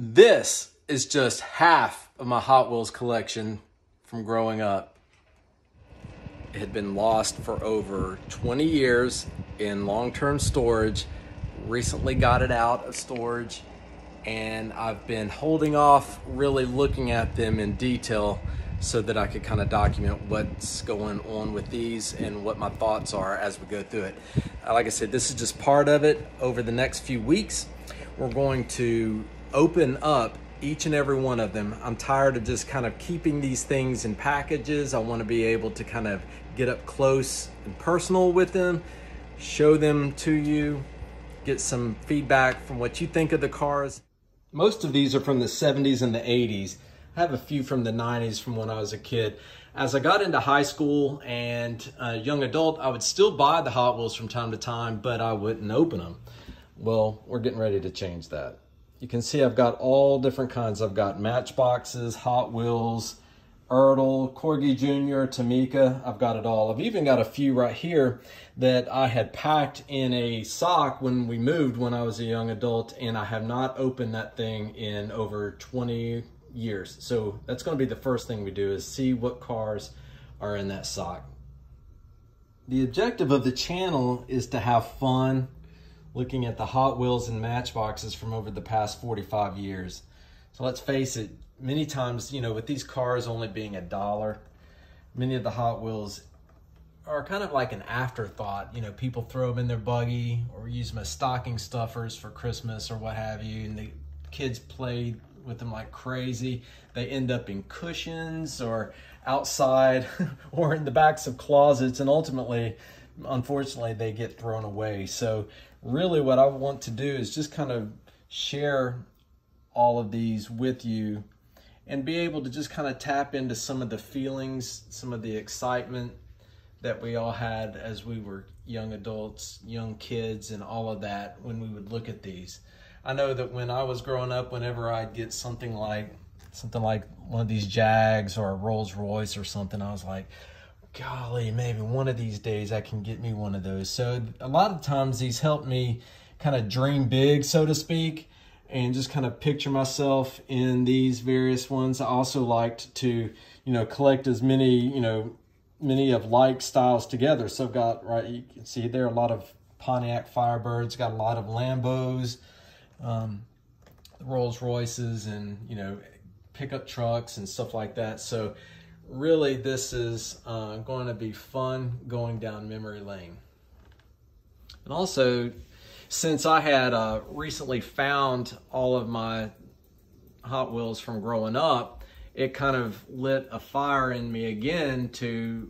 This is just half of my Hot Wheels collection from growing up. It had been lost for over 20 years in long-term storage. Recently got it out of storage, and I've been holding off really looking at them in detail so that I could kind of document what's going on with these and what my thoughts are as we go through it. Like I said, this is just part of it. Over the next few weeks, we're going to open up each and every one of them. I'm tired of just kind of keeping these things in packages. I want to be able to kind of get up close and personal with them, show them to you, get some feedback from what you think of the cars. Most of these are from the 70s and the 80s. I have a few from the 90s from when I was a kid. As I got into high school and a young adult, I would still buy the Hot Wheels from time to time, but I wouldn't open them. Well, we're getting ready to change that. You can see I've got all different kinds. I've got Matchboxes, Hot Wheels, Ertl, Corgi Jr., Tamika. I've got it all. I've even got a few right here that I had packed in a sock when we moved when I was a young adult, and I have not opened that thing in over 20 years. So that's going to be the first thing we do, is see what cars are in that sock. The objective of the channel is to have fun looking at the Hot Wheels and Matchboxes from over the past 45 years. So let's face it, many times, you know, with these cars only being $1, many of the Hot Wheels are kind of like an afterthought. You know, people throw them in their buggy or use them as stocking stuffers for Christmas or what have you, and the kids play with them like crazy. They end up in cushions or outside or in the backs of closets, and ultimately, unfortunately, they get thrown away. So really what I want to do is just kind of share all of these with you and be able to just kind of tap into some of the feelings, some of the excitement that we all had as we were young adults, young kids, and all of that when we would look at these. I know that when I was growing up, whenever I'd get something like one of these Jags or a Rolls Royce or something, I was like, golly, maybe one of these days I can get me one of those. So a lot of times these help me kind of dream big, so to speak, and just kind of picture myself in these various ones. I also liked to, you know, collect as many, you know, many of like styles together. So I've got, right, you can see there a lot of Pontiac Firebirds, got a lot of Lambos, Rolls Royces, and, you know, pickup trucks and stuff like that. So really, this is going to be fun going down memory lane. And also, since I had recently found all of my Hot Wheels from growing up, it kind of lit a fire in me again to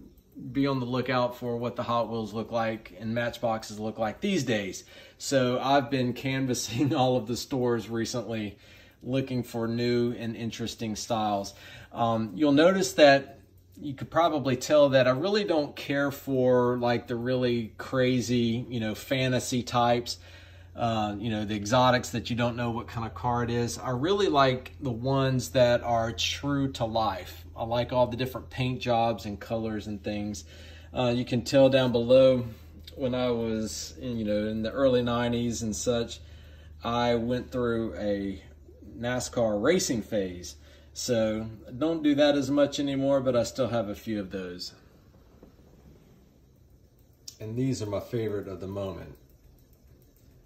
be on the lookout for what the Hot Wheels look like and Matchboxes look like these days. So I've been canvassing all of the stores recently, looking for new and interesting styles. You'll notice that you could probably tell that I really don't care for like the really crazy, you know, fantasy types, you know, the exotics that you don't know what kind of car it is. I really like the ones that are true to life. I like all the different paint jobs and colors and things. You can tell down below, when I was in the early 90s and such, I went through a NASCAR racing phase. So I don't do that as much anymore, but I still have a few of those. And these are my favorite of the moment.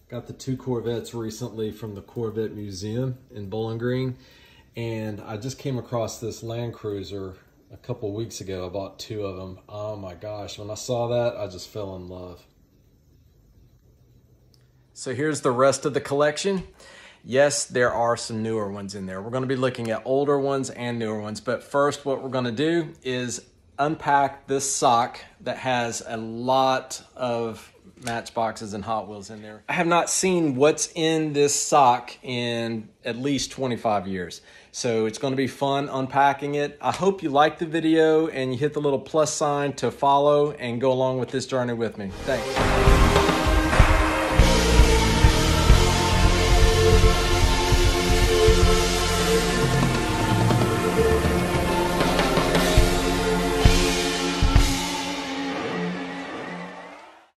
Got the 2 Corvettes recently from the Corvette Museum in Bowling Green, and I just came across this Land Cruiser a couple weeks ago. I bought 2 of them. Oh my gosh, when I saw that, I just fell in love. So here's the rest of the collection. Yes, there are some newer ones in there. We're going to be looking at older ones and newer ones, but first what we're going to do is unpack this sock that has a lot of Matchboxes and Hot Wheels in there. I have not seen what's in this sock in at least 25 years. So it's going to be fun unpacking it. I hope you like the video and you hit the little plus sign to follow and go along with this journey with me. Thanks.